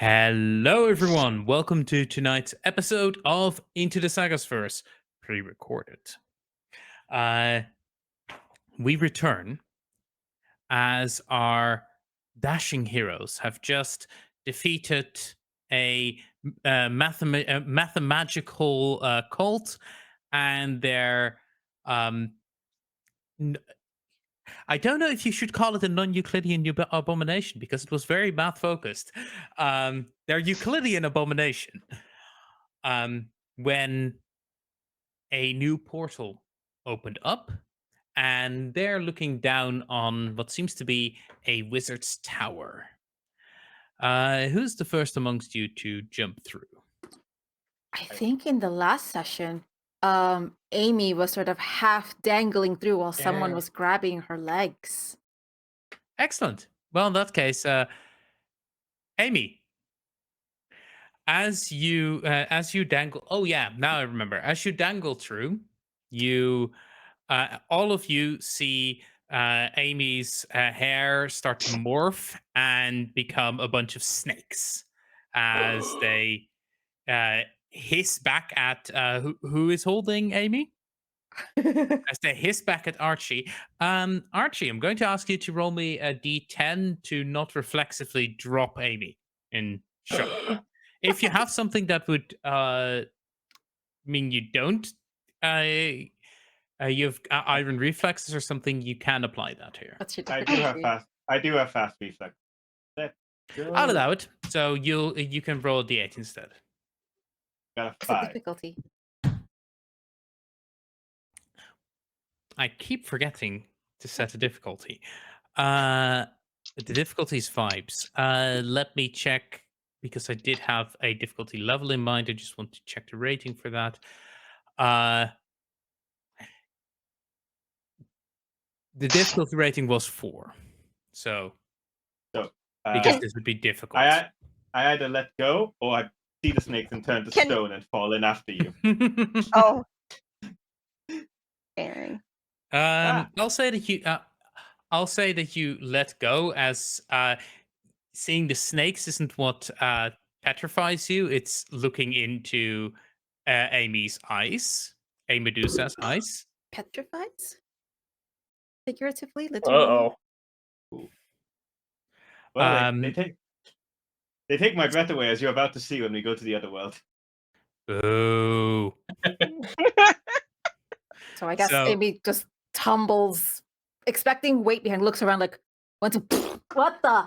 Hello, everyone. Welcome to tonight's episode of Into the Sagasverse, pre-recorded. Uh, we return as our dashing heroes have just defeated a, mathematical cult, and their um, n- I don't know if you should call it a non-Euclidean abomination because it was very math focused. Their Euclidean abomination. When a new portal opened up, and they're looking down on what seems to be a wizard's tower. Who's the first amongst you to jump through? I think in the last session, Amy was sort of half dangling through while someone Yeah. was grabbing her legs. Excellent. Well, in that case, Amy, as you dangle. Oh yeah, now I remember. As you dangle through, you all of you see Amy's hair start to morph and become a bunch of snakes as they uh, hiss back at who is holding Amy. As they hiss back at Archie. Archie, I'm going to ask you to roll me a d10 to not reflexively drop Amy in shock. If you have something that would mean you don't, uh, you have iron reflexes or something, you can apply that here. What's your I do have difficulty? fast. I do have fast reflex. Let's I'll go. allow it. So you can roll a d8 instead. Got a What's the 5. difficulty? I keep forgetting to set a difficulty. Uh, the difficulty is vibes. Let me check because I did have a difficulty level in mind. I just want to check the rating for that. Uh, the difficulty rating was 4. So So because Can this would be I difficult. ei- I either let go or I see the snakes and turn to can stone and fall in after you. oh, Aaron. Ah, I'll say that you. I'll say that you let go as seeing the snakes isn't what petrifies you. It's looking into Amy's eyes, a Medusa's eyes. Petrifies? Figuratively? Literally? Uh-oh. well, Um, they take my breath away, as you're about to see when we go to the other world. boo. So I guess So Amy just tumbles, expecting weight behind, looks around like, went to, what the?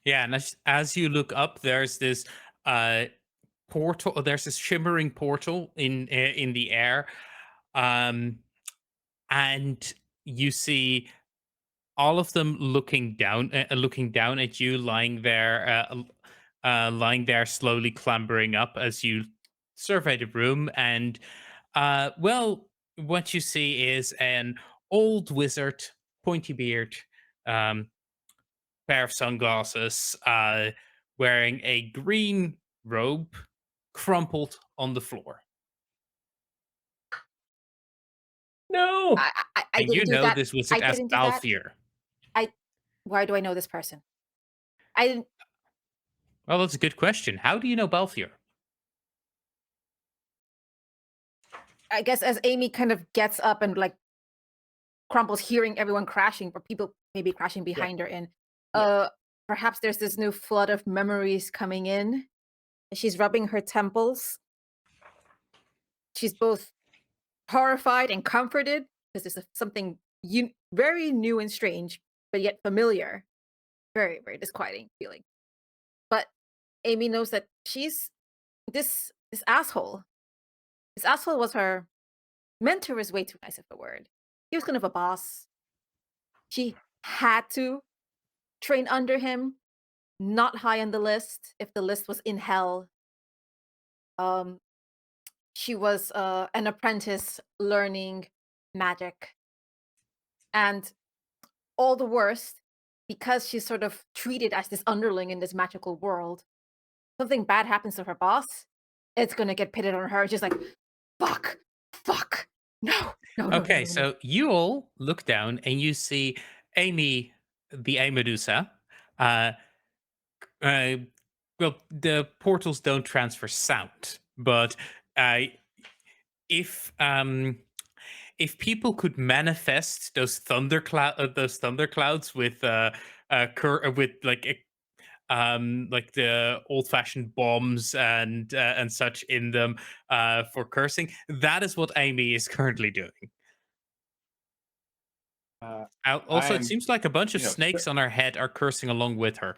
yeah, and as you look up, there's this uh, portal. There's this shimmering portal in the air, um, and you see all of them looking down at you, lying there, slowly clambering up as you survey the room. And well, what you see is an old wizard, pointy beard, um, pair of sunglasses, wearing a green robe, crumpled on the floor. No. I And you didn't do know that. this I wizard as didn't do that. Balthier. I, why do I know this person? I didn't, Well, that's a good question. How do you know Balthier? I guess as Amy kind of gets up and like crumbles, hearing everyone crashing, or people maybe crashing Yeah, behind her, and yeah. perhaps there's this new flood of memories coming in. She's rubbing her temples. She's both horrified and comforted because this is something very new and strange, but yet familiar. Very, very disquieting feeling. But Amy knows that she's this asshole. This asshole was her mentor is way too nice of a word. He was kind of a boss. She had to train under him, not high on the list. If the list was in hell, um, she was an apprentice learning magic, and all the worst because she's sort of treated as this underling in this magical world. Something bad happens to her boss, it's gonna get pitted on her. Just like, fuck, fuck, no, no, no, no, Okay, no, no. so you all look down and you see Amy, the A Medusa, uh, well, the portals don't transfer sound, but uh, if people could manifest those thunderclouds with with like the old-fashioned bombs and such in them for cursing, that is what Amy is currently doing. Also, it I'm, seems like a bunch of you know, snakes on her head are cursing along with her.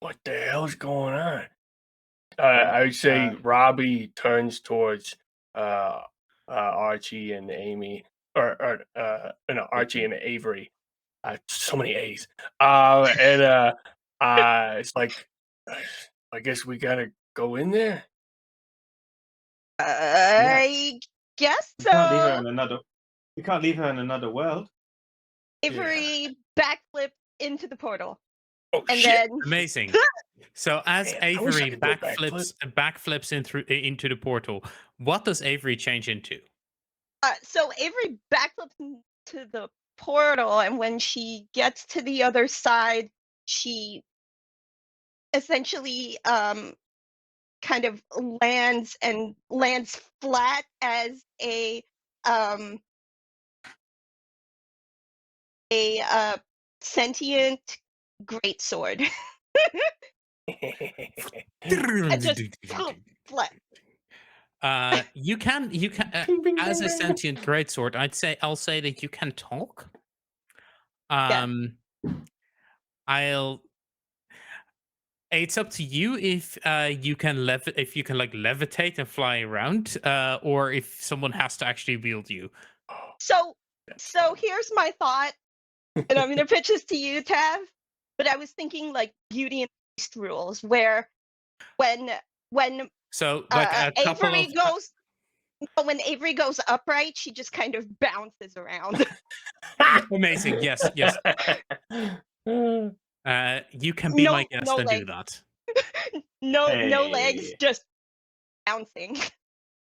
What the hell's going on? I would say Robbie turns towards Archie and Amy, or no, Archie and Avery. So many A's. And it's like, I guess we gotta go in there. I guess we can't leave her so. in another. We can't leave her in another world. Avery backflipped into the portal, Oh and shit! then Amazing. So as Man, I wish I Avery could do a backflips into the portal, what does Avery change into? so Avery backflips into the portal, and when she gets to the other side, she essentially kind of lands flat as um a sentient great sword. I just flat. You can Bing, bing, as bing, a bing. sentient greatsword, I'll say that you can talk. Yeah. I'll It's up to you if you can like levitate and fly around, or if someone has to actually wield you. So That's so here's my thought, and I'm gonna pitch this to you, Tav. But I was thinking like Beauty and the Beast rules, where when So like a couple Avery of goes when Avery goes upright, she just kind of bounces around. amazing. Yes, yes. You can be my guest No and do legs. that. No legs, Hey. just bouncing.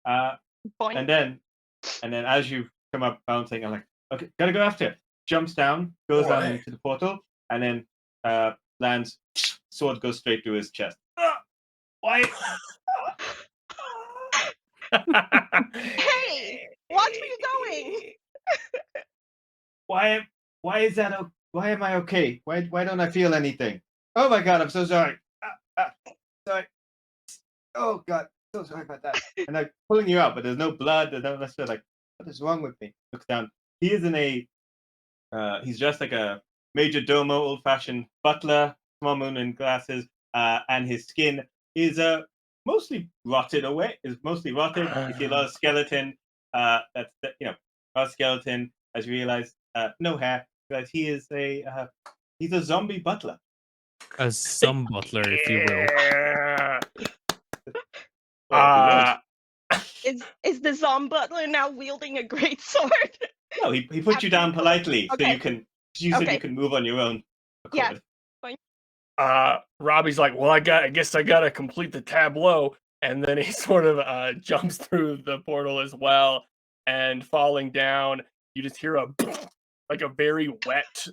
Boing. And then as you come up bouncing, I'm like, okay, gotta go after it. Jumps down, goes down Why? into the portal, and then lands. Sword goes straight to his chest. Why? Hey, watch where you're going. Why? Why is that? Why am I okay? Why don't I feel anything? Oh my god, I'm so sorry. Sorry. Oh god, so sorry about that. And I'm pulling you out, but there's no blood. There's no necessarily like, what is wrong with me? Looks down. He is in a. He's dressed like a major domo, old-fashioned butler, small moon and glasses, and his skin is mostly rotted away. Is mostly rotted. You see a lot of skeleton. That's a lot of skeleton. As you realize, no hair. But he is he's a zombie butler. A some butler, if you will. Yeah. Well, Is the Zom Butler now wielding a great sword? no, he put you down politely so Okay. you can. You said Okay. you can move on your own. Yeah. Robbie's like, well, I guess I gotta complete the tableau, and then he sort of jumps through the portal as well, and falling down, you just hear a like a very wet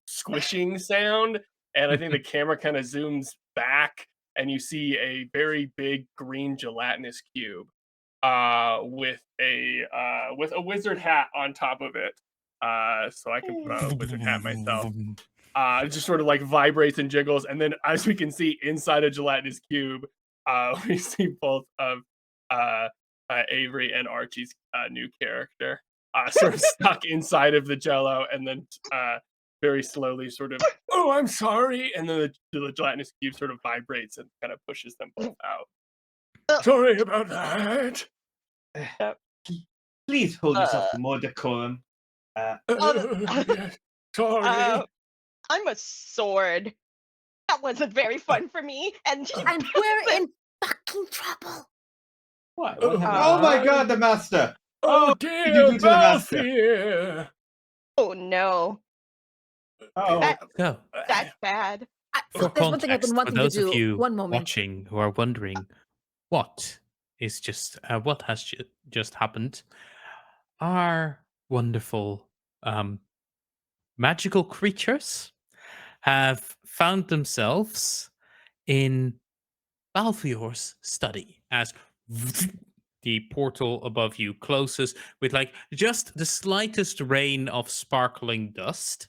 squishing sound, and I think the camera kind of zooms back, and you see a very big green gelatinous cube, with a wizard hat on top of it. So I can put on a wizard hat myself. It just sort of like vibrates and jiggles, and then as we can see inside a gelatinous cube, we see both of Avery and Archie's new character sort of stuck inside of the jello, and then very slowly sort of, oh, I'm sorry, and then the gelatinous cube sort of vibrates and kind of pushes them both out. Sorry about that. Please hold yourself to more decorum. Yes, sorry. I'm a sword. That wasn't very fun for me. And And we're in fucking trouble. What? Oh, Oh my god, the master! Oh did you dear, do to the master? Balthier! oh no, Oh, That- So, that's bad. for There's one thing I've been context, for wanting to those of do. you One moment. watching who are wondering what has just happened, our wonderful magical creatures have found themselves in Balfior's study as the portal above you closes with like just the slightest rain of sparkling dust.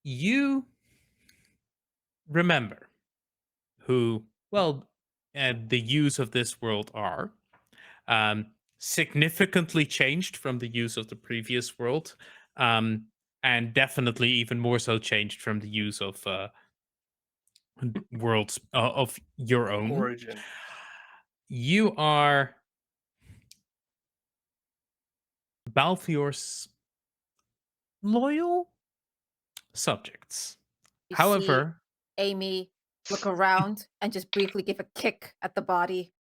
You remember who, well, the use of this world are. Significantly changed from the use of the previous world, and definitely even more so changed from the use of worlds of your own. Origin. You are Balfior's loyal subjects. You see However, Amy look around and just briefly give a kick at the body.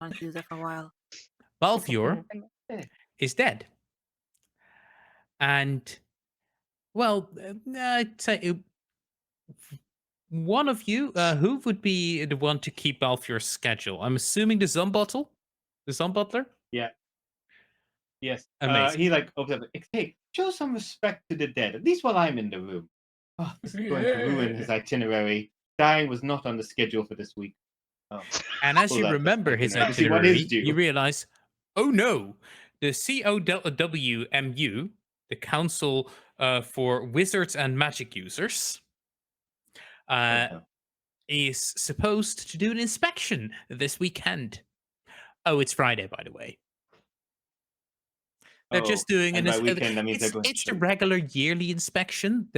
I want to do that for a while. Balfior is dead. And, well, I'd say one of you, who would be the one to keep Balfior's schedule? I'm assuming the Zumbottle? The Zumbutler? Yes. Amazing. He like opens up. Hey, show some respect to the dead. At least while I'm in the room. Oh, this is going to ruin his itinerary. Dying was not on the schedule for this week. Oh. And as pull you out the remember his itinerary to see what is itinerary, due. you realize, oh no, the COWMU, the Council for Wizards and Magic Users, no. is supposed to do an inspection this weekend. Oh, it's Friday, by the way. They're just doing and an by weekend, that means they're going it's to the regular yearly inspection.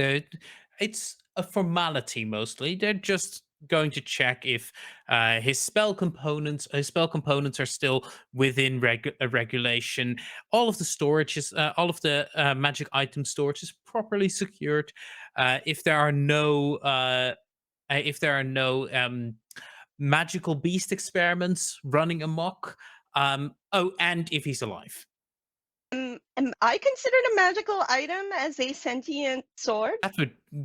It's a formality mostly. They're just going to check if his spell components are still within regulation. All of the storage is all of the magic item storage is properly secured. If there are no magical beast experiments running amok. Oh, and if he's alive. Am I considered a magical item as a sentient sword?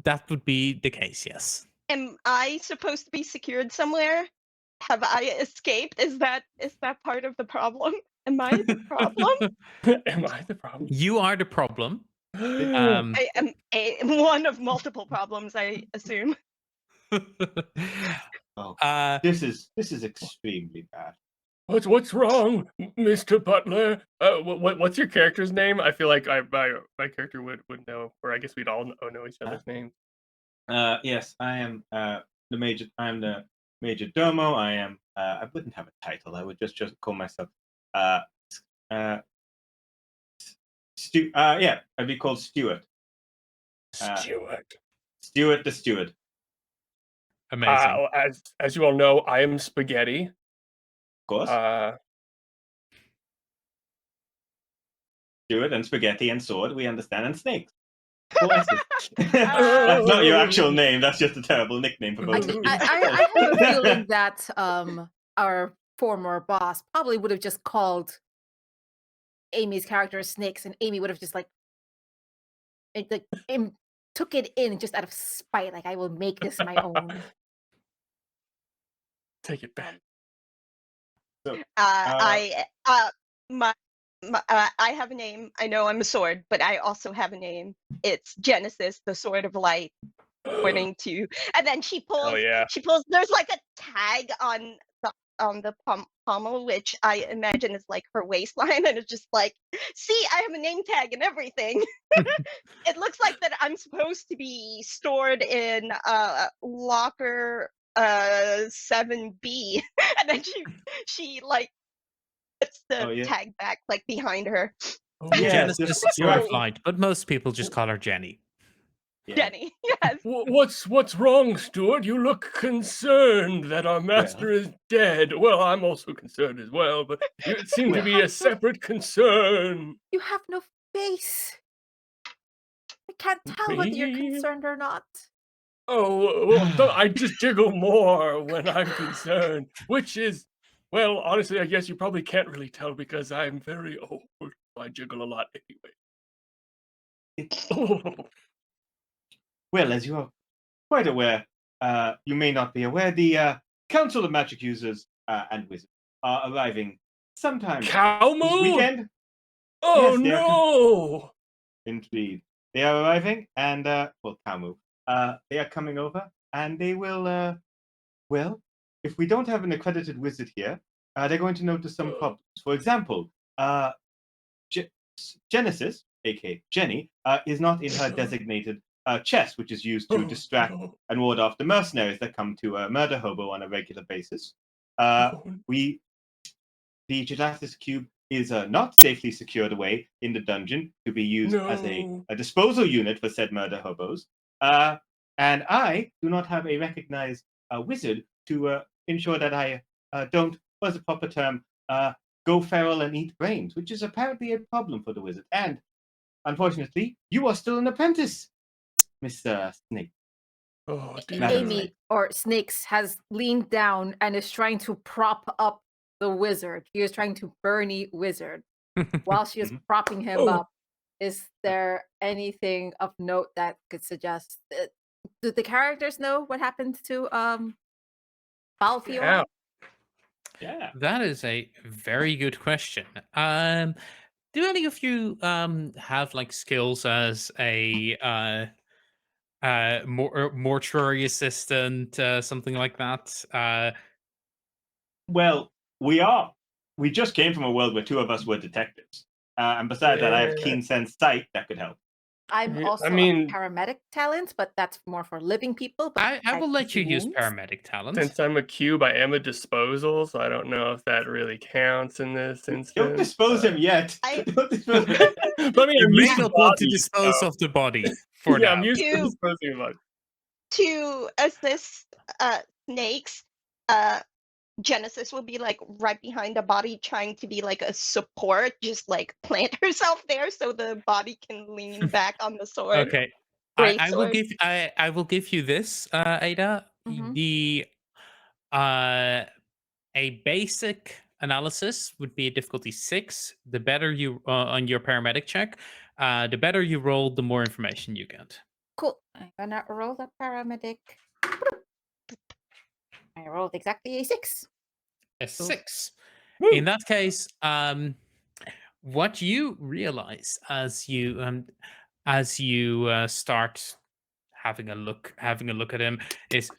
That would be the case, yes. Am I supposed to be secured somewhere? Have I escaped? Is that part of the problem? Am I the problem? Am I the problem? You are the problem. I am one of multiple problems, I assume. This is extremely bad. What's wrong, Mr. Butler? What's your character's name? I feel like my character would know, or I guess we'd all know each other's names. Yes, I am the major. I'm the major domo. I am. I wouldn't have a title. I would just call myself. Yeah, I'd be called Stewart. Stewart. Stewart the Steward. Amazing. As you all know, I am Spaghetti. Of course. Steward and spaghetti and sword. We understand, and snakes. That's not your actual name. That's just a terrible nickname for both of you. I have a feeling that our former boss probably would have just called Amy's character Snakes, and Amy would have just took it in just out of spite. Like, I will make this my own. Take it back. So, I have a name. I know I'm a sword, but I also have a name. It's Genesis, the Sword of Light. According to, and then she pulls. Oh, yeah. She pulls. There's like a tag on the pommel, which I imagine is like her waistline, and it's just like, see, I have a name tag and everything. It looks like that I'm supposed to be stored in locker 7B, and then she like puts the tag back like behind her. Oh, yeah, Genesis is horrified, but most people just call her Jenny. Yeah. Jenny, yes. What's wrong, Stuart? You look concerned that our master is dead. Well, I'm also concerned as well, but it seemed to be a separate concern. You have no face. I can't tell whether you're Me? concerned or not. Oh, well, I just jiggle more when I'm concerned, which is, well, honestly, I guess you probably can't really tell because I'm very old. I jiggle a lot anyway. Well, as you are quite aware, you may not be aware, the Council of Magic Users and Wizards are arriving sometime Cow this moo? weekend. Oh Yes, they are no! Indeed. They are arriving, and well, Kamu. They are coming over, and they will. Well, if we don't have an accredited wizard here, they're going to notice some problems. For example, Genesis, aka Jenny, is not in her designated chest, which is used to distract and ward off the mercenaries that come to murder Hobo on a regular basis. The Genesis cube is not safely secured away in the dungeon to be used as a disposal unit for said murder hobos. And I do not have a recognized wizard to ensure that I don't, what's the proper term, go feral and eat brains, which is apparently a problem for the wizard. And unfortunately, you are still an apprentice, Mr. Snake. Oh, dear. Madam Amy Snake. or Snakes has leaned down and is trying to prop up the wizard. She is trying to Bernie wizard while she is Mhm. propping him Oh. up. Is there anything of note that could suggest? Do the characters know what happened to Balfior? Yeah. Yeah. That is a very good question. Do any of you have like skills as a mortuary assistant, something like that? Well, we just came from a world where two of us were detectives. And besides that, I have Yeah. keen sense sight that could help. I'm Yeah, also I mean- a paramedic talent, but that's more for living people. But I will let you use wounds. paramedic talent. Since I'm a cube, I am a disposal, so I don't know if that really counts in this instance. Don't dispose him yet. I- Don't dispose him. But I mean, You I'm may using not want to bodies, dispose so- of the body for yeah, now. I'm used to You- disposing of bodies. To assist Snakes, Genesis will be like right behind the body, trying to be like a support, just like plant herself there so the body can lean back on the sword. Okay. Great I will sword. give I will give you this, Ada. Mhm. The a basic analysis would be a difficulty 6. The better you on your paramedic check, the better you roll, the more information you get. Cool. I'm gonna roll the paramedic. I rolled exactly a 6. A 6. Woo! In that case, what you realize as you start having a look at him is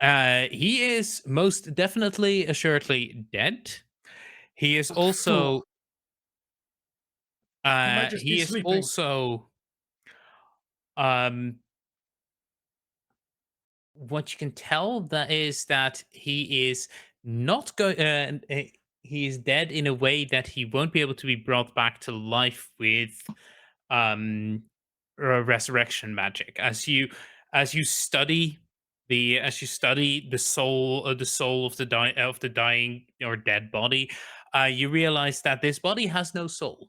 he is most definitely assuredly dead. He is also might just be sleeping. What you can tell that is that he is not going he is dead in a way that he won't be able to be brought back to life with resurrection magic. As you study the soul of the dying or dead body, you realize that this body has no soul.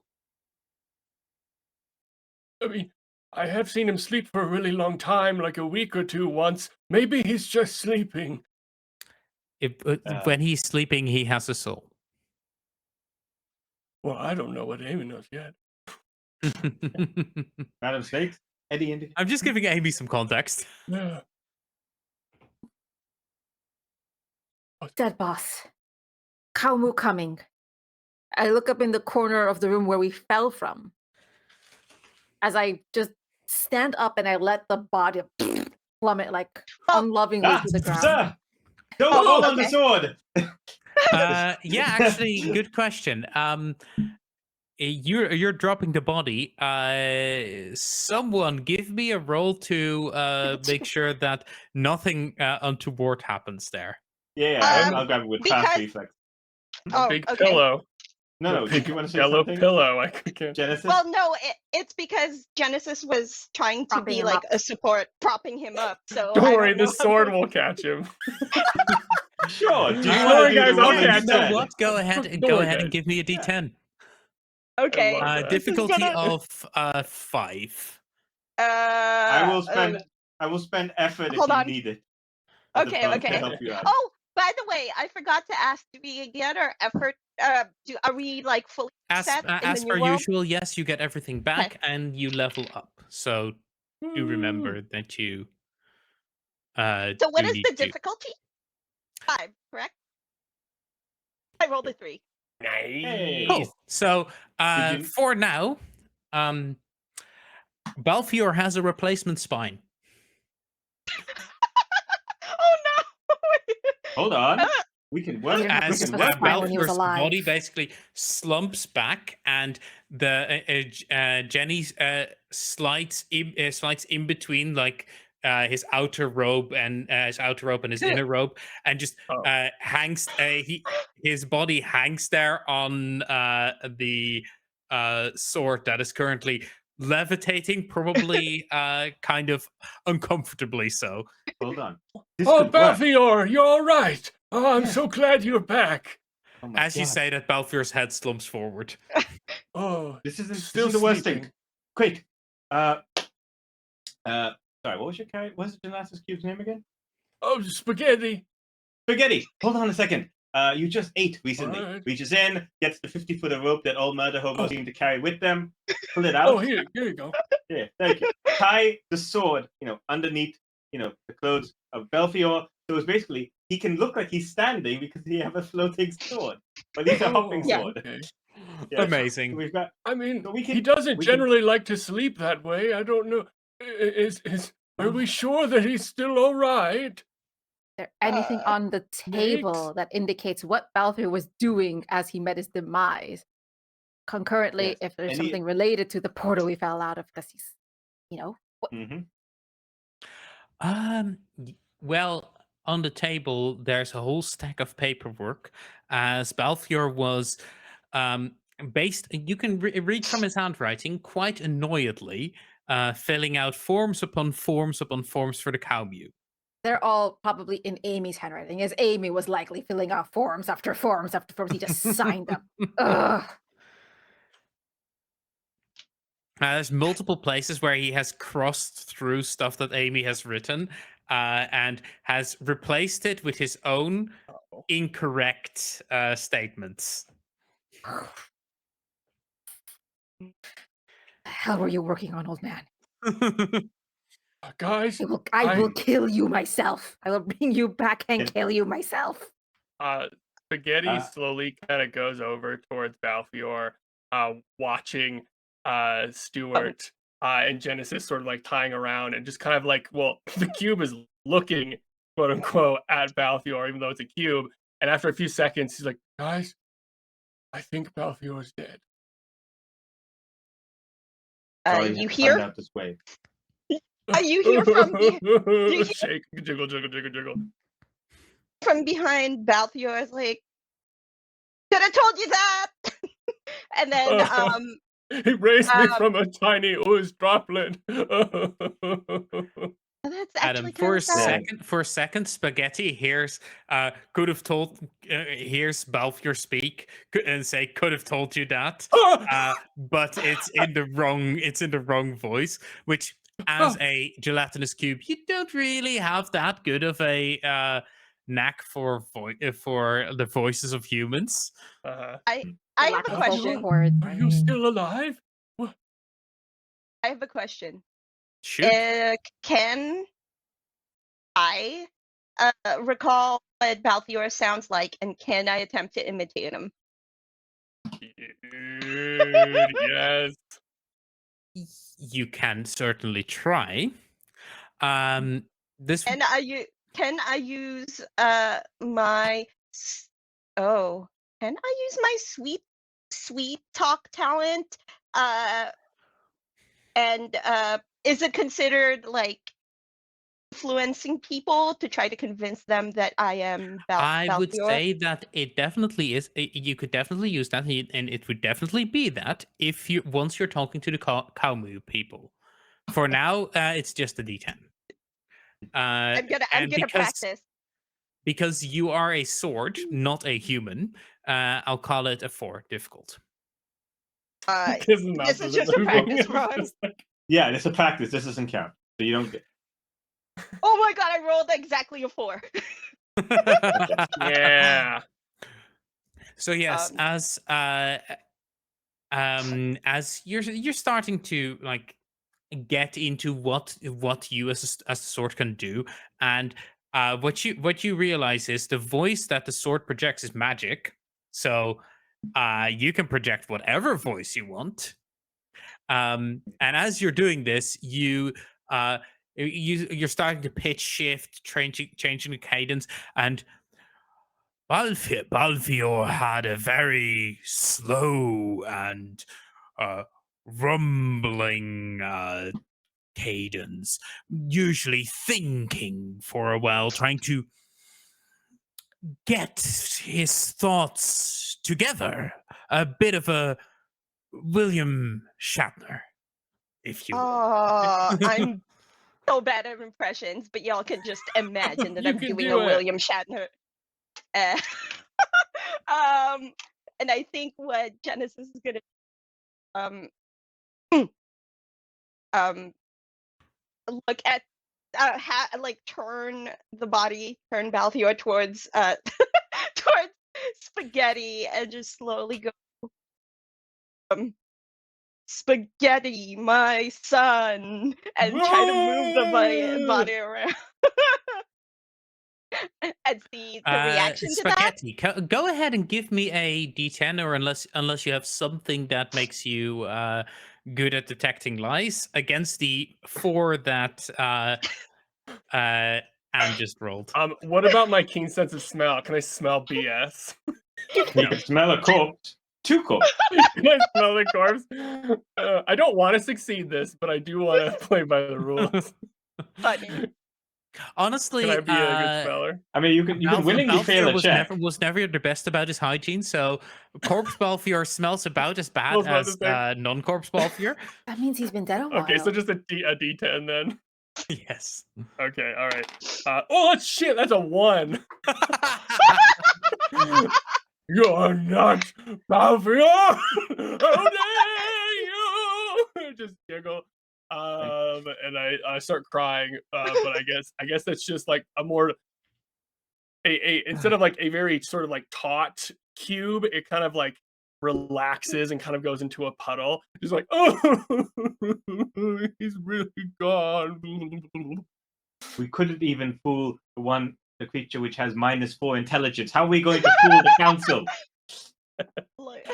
I mean, I have seen him sleep for a really long time, like a week or two once. Maybe he's just sleeping. When he's sleeping, he has a soul. Well, I don't know what Amy knows yet. Madam Snakes, Eddie Indian. I'm just giving Amy some context. Yeah. Dead boss. Kaumu coming. I look up in the corner of the room where we fell from. As I just stand up and I let the body plummet like Oh. unlovingly to the ground. Sir, don't Oh, fall on the okay. sword. Yeah, actually, good question. You're dropping the body. Someone give me a roll to make sure that nothing untoward happens there. Yeah, Um, I'll grab it with fast because- reflex. Oh, Big okay. pillow. No, Big did you want to say yellow something? pillow. I can't. Genesis? Well, no, it's because Genesis was trying to Propping be him like up. a support, propping him up. So Don't I worry, know the how sword to- will catch him. Sure. Do you Don't want worry, to do guys, the I'll one catch You it. know instead? what? Go ahead and Don't go worry, ahead and guys. give me a D10. Okay. love that. Difficulty gonna- of 5. I will spend effort if hold you on. need it. as a Okay, bonus okay. To help you out. Oh, by the way, I forgot to ask. Do we get our effort? Are we like fully As set in as the per new world? usual, yes, you get everything back and you level up. So do remember that you. So what do is need the to- difficulty? 5, correct? I rolled a 3. Nice. Hey. Cool. So Did you- for now, Balfior has a replacement spine. Oh no! Hold on. Ah, We can He work. didn't have We As much can of a work. spine when he was Balfior's body alive. basically slumps back, and the Jenny's slides in between, like his outer robe and his inner robe, and just Oh. hangs. His body hangs there on the sword that is currently levitating, probably kind of uncomfortably so. Hold on. This Oh, could work. Balfior, you're all right. Oh, I'm Yeah. so glad you're back. Oh my As you God. say that, Balfior's head slumps forward. Oh, This isn't still the worst sleeping. thing. Quick. Sorry, what was your character? What was the Gelatinous Cube's name again? Oh, spaghetti. Spaghetti. Hold on a second. You just ate recently. Alright. Reaches in, gets the 50-foot of rope that all murder hobos Oh. seem to carry with them. Pull it out. Oh, here you go. Yeah, thank you. Tie the sword, underneath, the clothes of Belfior. So it's basically he can look like he's standing because he have a floating sword, but he's a hopping Yeah. sword. Okay. Yeah. Amazing. We've got. I mean, So we he can- doesn't we can- generally like to sleep that way. I don't know. Are we sure that he's still all right? There anything on the table that indicates what Balfour was doing as he met his demise? Concurrently, Yes. if there's Any- something related to the portal he fell out of, because he's, Mhm. Well, on the table, there's a whole stack of paperwork. As Balfior was based, you can read from his handwriting quite annoyedly, filling out forms upon forms upon forms for the cow mew. they're all probably in Amy's handwriting, as Amy was likely filling out forms after forms after forms. He just signed them. Ugh. There's multiple places where he has crossed through stuff that Amy has written and has replaced it with his own Oh. incorrect statements. The hell were you working on, old man? Guys, I will I- kill you myself. I will bring you back and Can- kill you myself. Spaghetti Uh, slowly kind of goes over towards Balfior, watching Stuart and Genesis sort of like tying around and just kind of like, well, the cube is looking, quote unquote, at Balfior, even though it's a cube. And after a few seconds, he's like, guys, I think Balfior's dead. Sorry, you to hear? find out this way. You hear from Shake, jiggle, jiggle, jiggle, jiggle. from behind Balthior is like, could have told you that. And then He raised me Um, from a tiny ooze droplet. that's Adam, actually for a kind of sad. second, Spaghetti could have told here's Balfior speak and say could have told you that, but it's in the wrong voice, which as a gelatinous cube you don't really have that good of a knack for the voices of humans. I have Lack a of vocal question. cords. Are you still alive? I have a question. Shoot. Can I recall what Balthior sounds like, and can I attempt to imitate him? Dude, yes. You can certainly try. This And can I use my can I use my sweet talk talent? And is it considered like influencing people to try to convince them that I am I would Balthior? say that it definitely is. You could definitely use that, and it would definitely be that if you once you're talking to the cow moo people. For now, it's just a D10. I'm gonna practice. Because you are a sword, not a human. I'll call it a 4 difficult. His mouth This is isn't just a moving. practice It's run. just like- Yeah, it's a practice. This doesn't count, so you don't get. Oh my god! I rolled exactly a 4. yeah. So yes, as you're starting to like get into what you as a sword can do, and what you realize is the voice that the sword projects is magic. So you can project whatever voice you want. And as you're doing this, you're starting to pitch shift, changing the cadence, and Balfior had a very slow and rumbling cadence, usually thinking for a while, trying to get his thoughts together. A bit of a William Shatner, if you will. Oh, I'm so bad at impressions, but y'all can just imagine that You I'm can doing do a it. William Shatner. Uh, and I think what Genesis is gonna um um look at turn the body, turn Balthior towards towards Spaghetti and just slowly go Spaghetti, my son, and try to move the body around and see the reaction to that. Spaghetti, go ahead and give me a D10, or unless you have something that makes you good at detecting lies against the 4 that Anne just rolled. What about my keen sense of smell? Can I smell BS? You can smell a corpse. 2 corpses. Can I smell the corpse? I don't want to succeed this, but I do want to play by the rules. Funny. Honestly, Can I be a good speller? I mean, you can willingly fail a check. was never the best about his hygiene, so corpse Balfior smells about as bad Smells about as the same. non-corpse Balfior. That means he's been dead a while. Okay, so just a D10 then. Yes. Okay, all right. Oh, that's shit. That's a 1. You're not Balfior! How dare you! Just giggle. And I start crying. But I guess that's just like a more instead of like a very sort of like taut cube, it kind of like relaxes and kind of goes into a puddle. Just like, oh, he's really gone. We couldn't even fool the creature which has -4 intelligence. How are we going to fool the council? Like-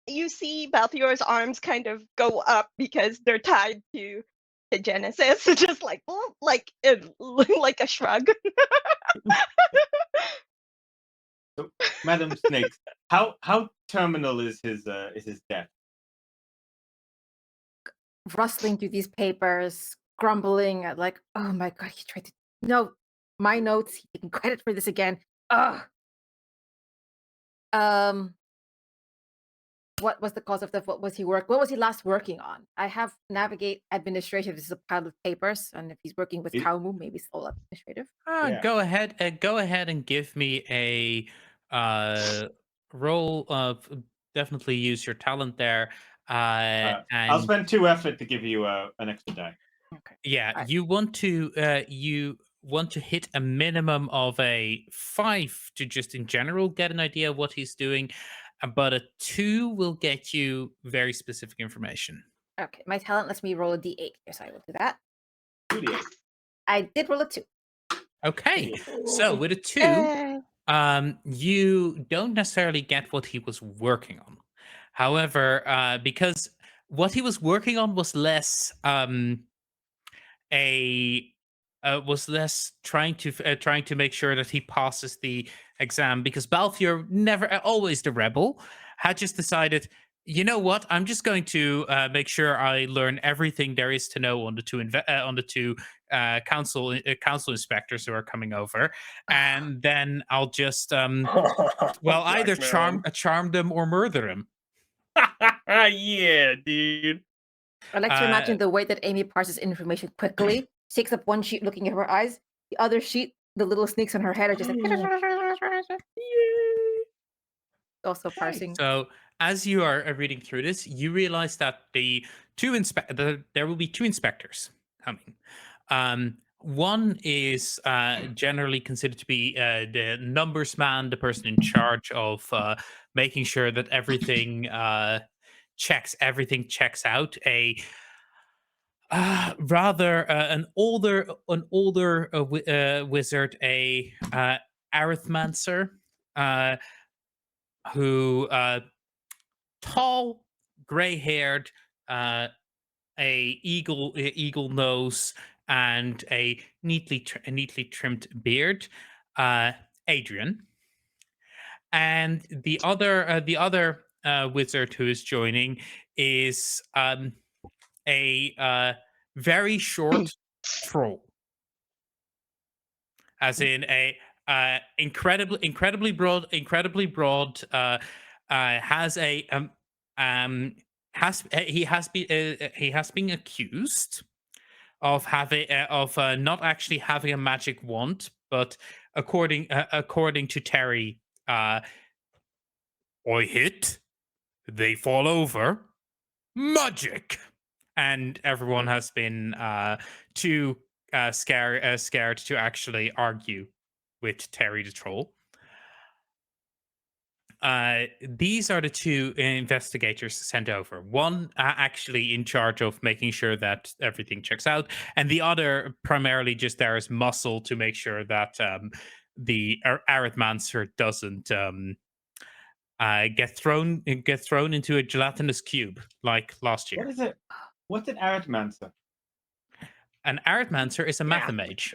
you see Balthior's arms kind of go up because they're tied to Genesis, just like like a shrug. So, Madam Snakes, how terminal is his death? Rustling through these papers, grumbling at like, oh my god, he tried to no, my notes, he taking credit for this again. Ugh. What was the cause of death? What was he last working on? I have navigate administrative. This is a pile of papers, and if he's working with Kaumu, maybe it's all administrative. Yeah. Go ahead and give me a roll of definitely use your talent there. I'll And spend 2 effort to give you an extra die. Okay. yeah, Alright. you want to hit a minimum of a 5 to just in general get an idea of what he's doing, but a 2 will get you very specific information. Okay, my talent lets me roll a d8. Yes, I will do that. 2d8. I did roll a 2. Okay, so with a 2, you don't necessarily get what he was working on. However, because what he was working on was less was less trying to make sure that he passes the exam, because Balfior, never always the rebel, had just decided, you know what, I'm just going to make sure I learn everything there is to know on the two council inspectors who are coming over, and then I'll just either charm them or murder them. Yeah, dude. I like to imagine the way that Amy parses information quickly. She takes up one sheet looking at her eyes, the other sheet, the little snakes on her head are just like also parsing. So as you are reading through this, you realize that there will be 2 inspectors coming. One is generally considered to be the numbers man, the person in charge of making sure that everything checks out. An older wizard, a arithmancer. who tall, gray-haired, uh, eagle nose, and a neatly trimmed beard, Adrian. And the other wizard who is joining is a very short troll, as in a incredibly broad. Has a has he has been accused of having of not actually having a magic wand, but according to Terry, uh, I hit, they fall over, magic, and everyone has been too scared to actually argue with Terry the troll. These are the two investigators sent over. One actually in charge of making sure that everything checks out, and the other primarily just there as muscle to make sure that the Arithmancer doesn't get thrown into a gelatinous cube like last What year. is it? What's an Arithmancer? An Arithmancer is a Math. mage.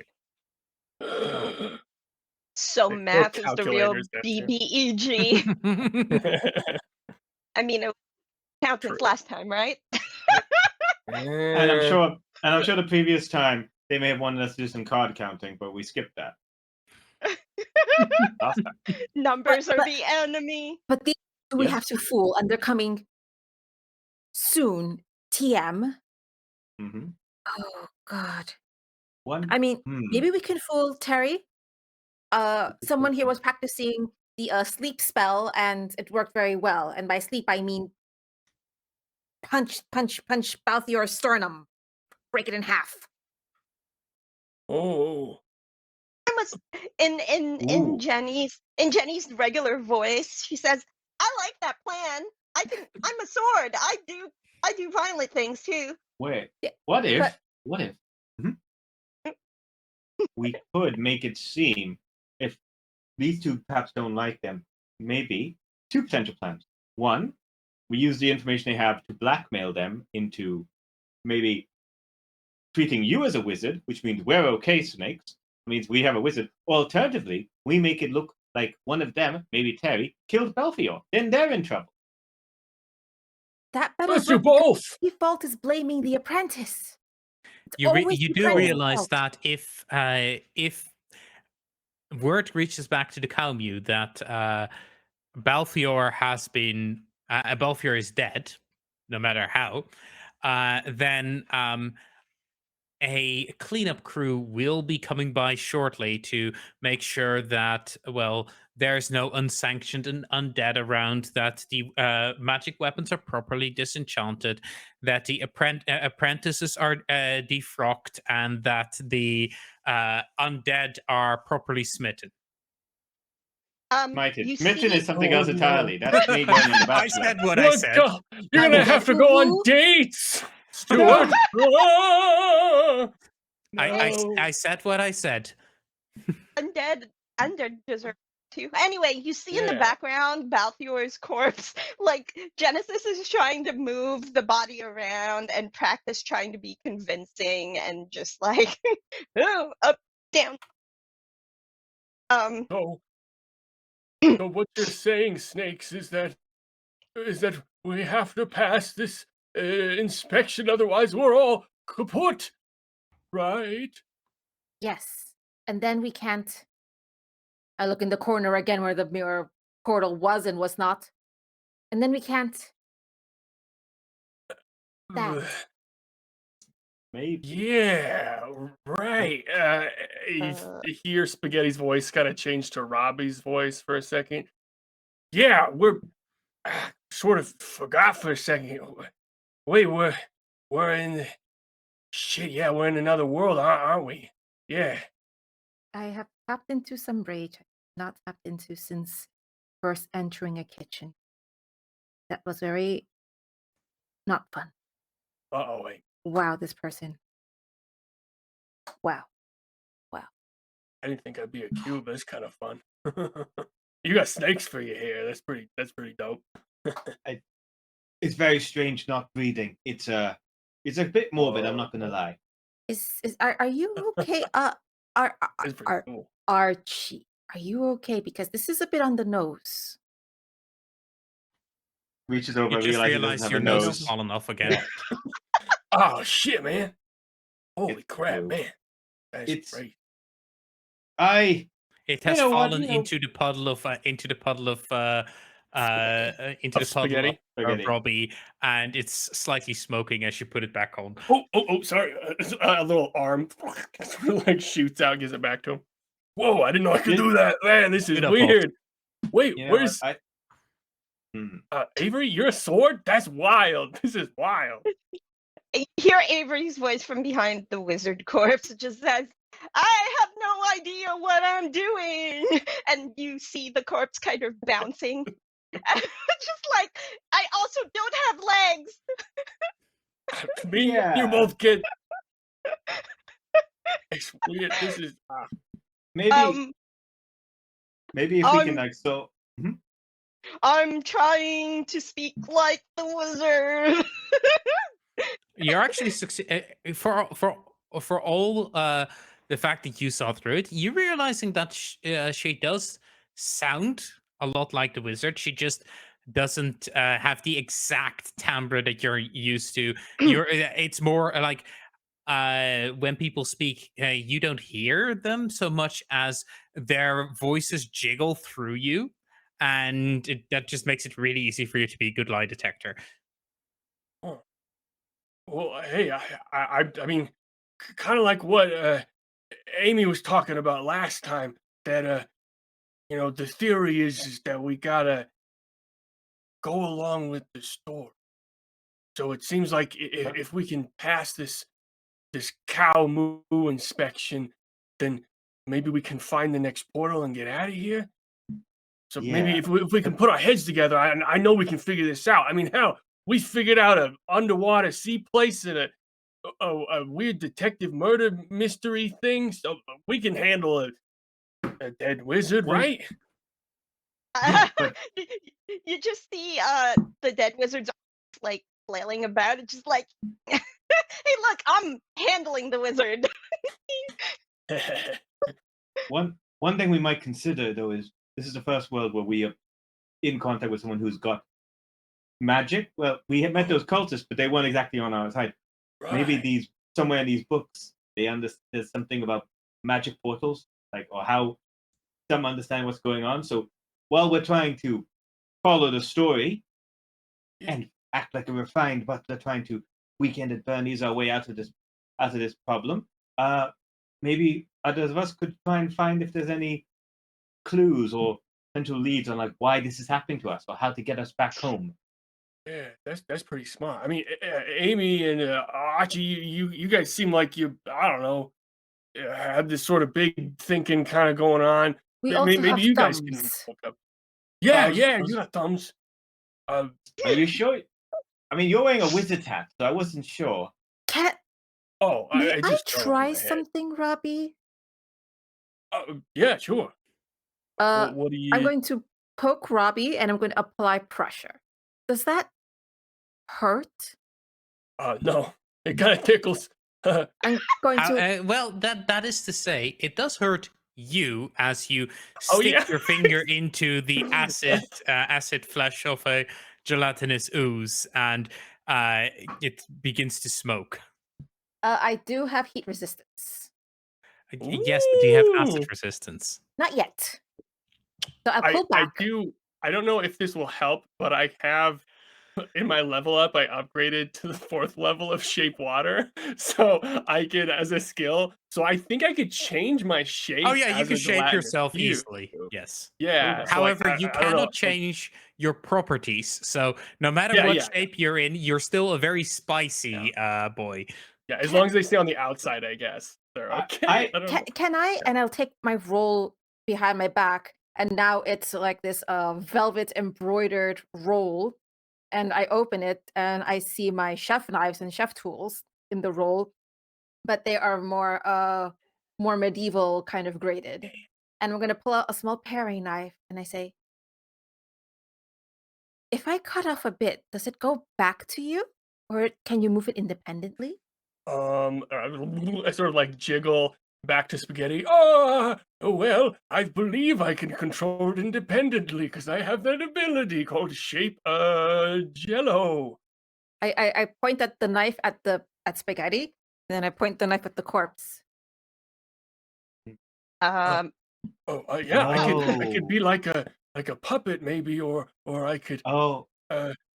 So They're math is the real calculators, that's it. BBEG. I mean, it counted True. last time, right? And I'm sure the previous time they may have wanted us to do some card counting, but we skipped that last time. Numbers are but- the enemy. But these two we Yes. have to fool, and they're coming soon. TM. Mm-hmm. Oh God. One. I mean, Hmm. maybe we can fool Terry. Someone here was practicing the sleep spell, and it worked very well. And by sleep, I mean punch Balthior's sternum, break it in half. Oh. I must in Ooh. Jenny's regular voice, she says, "I like that plan. I'm a sword. I do violent things too." Wait. Yeah, What if? but- What if? We could make it seem, if these two perhaps don't like them, maybe two potential plans. One, we use the information they have to blackmail them into maybe treating you as a wizard, which means we're okay, Snakes. Means we have a wizard. Or alternatively, we make it look like one of them, maybe Terry, killed Belfior. Then they're in trouble. That better Let's do work because both. the default is blaming the apprentice. It's You always do the apprentice's realize fault. that if word reaches back to the Calmu that Balthior has been Balthior is dead, no matter how, then a cleanup crew will be coming by shortly to make sure that, well, there's no unsanctioned and undead around, that the magic weapons are properly disenchanted, that the apprentices are defrocked, and that the undead are properly smitten. Smited. You Smitten see, is something Oh, else no. entirely. That's me going in the I Bachelor. said what I said. You're gonna That have to was go on cool. dates, Stuart. I said what I said. undead deserve too. Anyway, you see in the Yeah. background Balthior's corpse. Like Genesis is trying to move the body around and practice trying to be convincing and just like oh, up, down. So what you're saying, Snakes, is that we have to pass this inspection, otherwise we're all kaput, right? Yes. And then we can't. I look in the corner again where the mirror portal was and was not. And then we can't. That. Maybe. Yeah, right. You hear Spaghetti's voice kind of change to Robbie's voice for a second. Yeah, we're sort of forgot for a second. Wait, we're in shit. Yeah, we're in another world, aren't we? Yeah. I have tapped into some rage I've not tapped into since first entering a kitchen. That was very not fun. Uh-oh, wait. Wow, this person. Wow. I didn't think I'd be a cube. That's kind of fun. You got snakes for your hair. That's pretty dope. It's very strange not breathing. It's a bit morbid. I'm not gonna Oh. lie. Are you okay? That's pretty Ar cool. Archie, are you okay? Because this is a bit on the nose. Reaches You over, just realizes he doesn't realize have your a nose has nose. fallen off again. Oh shit, man! Holy It's crap, true. man! That's It's great. I. It You has know what? fallen You know, into the puddle of into Of the puddle of spaghetti. spaghetti. Robbie, and it's slightly smoking as you put it back on. Oh! Sorry, a little arm sort of like shoots out, gives it back to him. Whoa! I didn't know I could You, do that, man. This is Good up, boss. weird. Wait, you know what? where's Hmm. Avery? You're a sword? That's wild. This is wild. Hear Avery's voice from behind the wizard corpse. It just says, "I have no idea what I'm doing," and you see the corpse kind of bouncing. Just like, I also don't have legs. Me, you Yeah. both kid. It's weird. This is Maybe Um, maybe if we can I'm like so. Mhm. I'm trying to speak like the wizard. You're actually for all the fact that you saw through it. You realizing that she does sound a lot like the wizard. She just doesn't have the exact timbre that you're used to. It's more like when people speak, you don't hear them so much as their voices jiggle through you, and that just makes it really easy for you to be a good lie detector. oh, well. Hey, I mean, kind of like what Amy was talking about last time. That the theory is that we gotta go along with the story. So it seems like if we can pass this cow moo inspection, then maybe we can find the next portal and get out of here. So maybe Yeah. if we can put our heads together, I know we can figure this out. I mean, hell, we figured out an underwater sea place and a weird detective murder mystery thing. So we can handle a dead wizard, One. right? Yeah, but You just see the dead wizard's like flailing about. It's just like, hey, look, I'm handling the wizard. one thing we might consider though is this is the first world where we are in contact with someone who's got magic. Well, we had met those cultists, but they weren't exactly on our side. Maybe Right. these somewhere in these books they understand there's something about magic portals, like or how some understand what's going on. So while we're trying to follow the story Yeah. and act like a refined butler trying to weekend at Bernie's our way out of this problem, maybe others of us could try and find if there's any clues or potential leads on like why this is happening to us or how to get us back home. Yeah, that's pretty smart. I mean, Amy and Archie, you guys seem like I don't know, had this sort of big thinking kind of going on. We also Maybe have you guys can thumbs. hook up. Yeah, I was, yeah, I you was, got thumbs. Uh, are you sure? I mean, you're wearing a wizard hat, so I wasn't sure. Can oh, May I I just fell off try my head. something, Robbie? Yeah, sure. Uh, What do I'm you? going to poke Robbie and I'm going to apply pressure. Does that hurt? No, it kind of tickles. I'm going to. Well, that is to say, it does hurt you as you Oh stick yeah. your finger into the acid flesh of a gelatinous ooze, and it begins to smoke. I do have heat resistance. Yes, but do you have Ooh. acid resistance? Not yet. So I'll I pull I back. do. I don't know if this will help, but I have in my level up, I upgraded to the 4th level of shape water, so I could as a skill. So I think I could change my shape Oh yeah, you as can a shape gelatinous yourself cube. easily. Yes. Yeah. So However, you I don't know. cannot change your properties. So no matter Yeah, what yeah, shape you're in, you're still a very yeah, spicy boy. yeah. As long as they stay on the outside, I guess they're I, okay. I I don't know. Can I? Yeah. And I'll take my roll behind my back, and now it's like this velvet embroidered roll. And I open it, and I see my chef knives and chef tools in the roll, but they are more medieval kind of graded. and I'm gonna pull out a small paring knife, and I say, "If I cut off a bit, does it go back to you, or can you move it independently?" I sort of like jiggle back to Spaghetti. Oh, well, I believe I can control it independently because I have that ability called Shape Jello. I point at the knife at Spaghetti, and then I point the knife at the corpse. Um, Yeah, I could Oh. be like a puppet maybe, or I could Oh.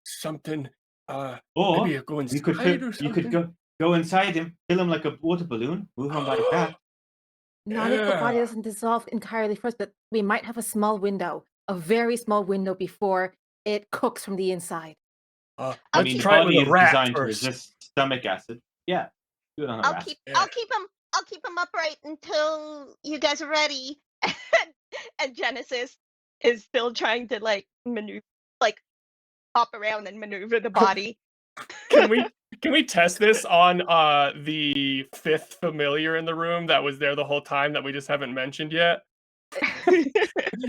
something Or maybe go you could inside or you could something. go inside him, fill him like a water balloon, move him like that. Not if the body Yeah. doesn't dissolve entirely first, but we might have a small window, a very small window before it cooks from the inside. I I'll Let's mean, the keep try it with body a is rat designed to first. resist stomach acid. Yeah, do it on a rat. Yeah. I'll keep him upright until you guys are ready. And Genesis is still trying to like maneuver, like hop around and maneuver the body. Can we test this on the fifth familiar in the room that was there the whole time that we just haven't mentioned yet?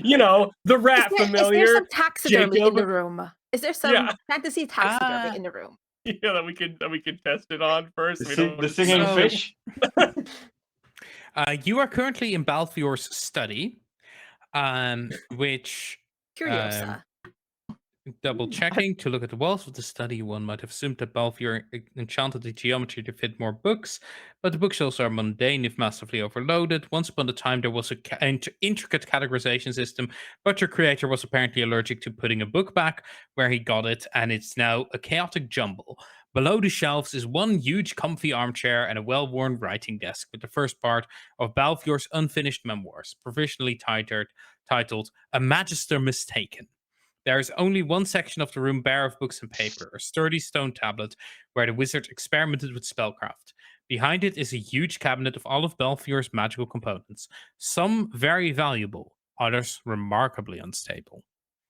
You know, the rat Is there familiar. some taxidermy in the Jacob? room? Is there some Yeah. fantasy taxidermy Ah. in the room? Yeah, that we could test it on first. We don't The just singing So- fish. You are currently in Balthior's study, which Curiosa. double checking to look at the walls of the study. One might have assumed that Balthior enchanted the geometry to fit more books, but the bookshelves are mundane if massively overloaded. Once upon a time, there was an intricate categorization system, but your creator was apparently allergic to putting a book back where he got it, and it's now a chaotic jumble. Below the shelves is one huge comfy armchair and a well-worn writing desk with the first part of Balthior's unfinished memoirs, provisionally titled A Magister Mistaken. There is only one section of the room bare of books and paper, a sturdy stone tablet where the wizard experimented with spellcraft. Behind it is a huge cabinet of all of Balthior's magical components, some very valuable, others remarkably unstable.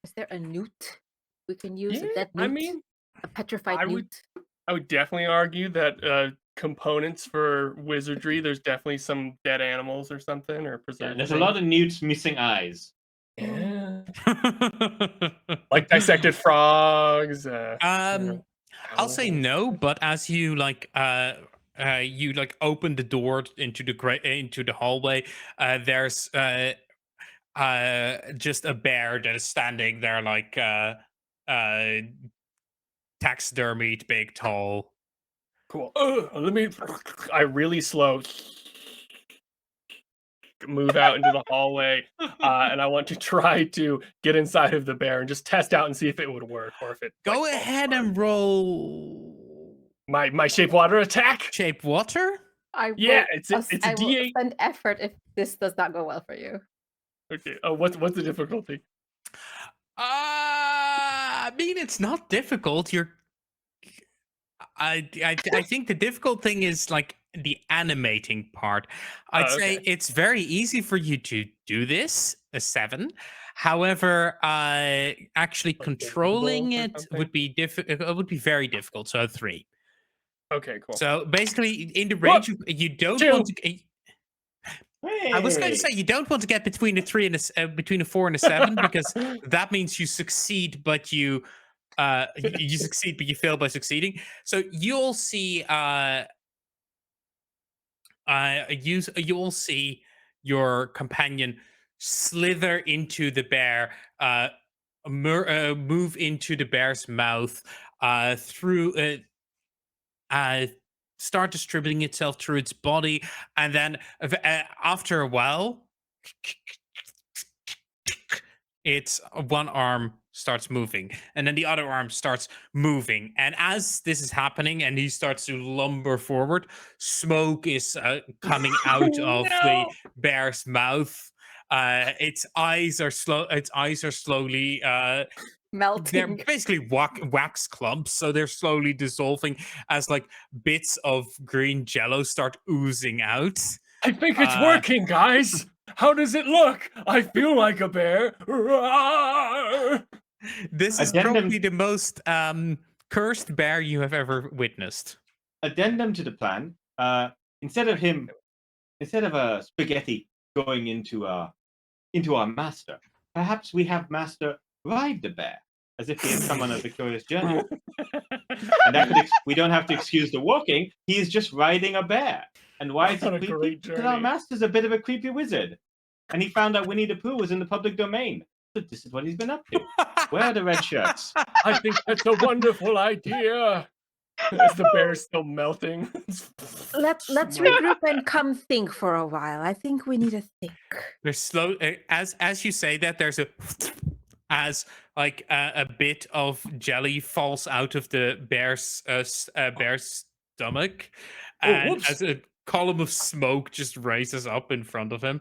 Is there a newt we can use? A Yeah, dead newt? I mean, a petrified I would- newt? I would definitely argue that components for wizardry, there's definitely some dead animals or something, or Yeah, preserved. there's a lot of newts missing eyes. Yeah. Like dissected frogs. I'll say no, but as you open the door into the hallway, there's just a bear that is standing there like taxidermied, big, tall. Cool. Let me. I really slow move out into the hallway, and I want to try to get inside of the bear and just test out and see if it would work or if it. Go like, falls ahead apart. and roll My shape water attack. shape water. Yeah, it's a I will D8. spend effort if this does not go well for you. Okay. Oh, what's the difficulty? I mean, it's not difficult. I think the difficult thing is like the animating part. I'd say okay. it's very easy for you to do this, a 7. However, actually Like controlling invisible or it something? would be it would be very difficult. So a 3. Okay, cool. So basically, in the range of you don't want to. I was going to say you don't want to get between a 3 and between a 4 and a 7 because that means you succeed, but you succeed, but you fail by succeeding. So you'll see you'll see your companion slither into the bear, move into the bear's mouth, through start distributing itself through its body, and then after a while, its one arm starts moving, and then the other arm starts moving. And as this is happening, and he starts to lumber forward, smoke is coming out of the bear's mouth. Its eyes are slowly they're Melting. basically wax clumps, so they're slowly dissolving as like bits of green jello start oozing out. I think it's working, guys. How does it look? I feel like a bear. This is Addendum- probably the most cursed bear you have ever witnessed. Addendum to the plan. Instead of spaghetti going into into our master. Perhaps we have Master ride the bear, as if he had come on a victorious journey. And that could we don't have to excuse the walking. He is just riding a bear. And why is What it a creepy? great Because our journey. master's a bit of a creepy wizard. And he found out Winnie the Pooh was in the public domain. So this is what he's been up to. Where are the red shirts? I think that's a wonderful idea. As the bear's still melting. Let's Smoke. regroup and come think for a while. I think we need to think. There's slow as you say that. There's a as like a bit of jelly falls out of the bear's stomach, Oh, and whoops. as a column of smoke just rises up in front of him.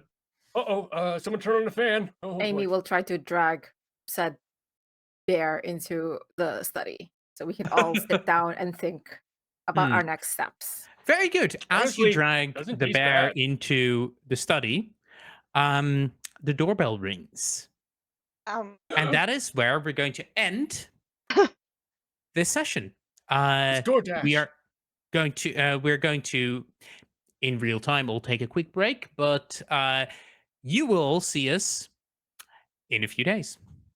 Someone turn on the fan. Oh, Amy boy. will try to drag said bear into the study so we can all sit down and think about our next steps. Very good. As you Honestly, drag doesn't the taste bear bad. into the study, the doorbell rings. And that is where we're going to end this session. It's DoorDash. We're going to in real time we'll take a quick break, but you will see us in a few days.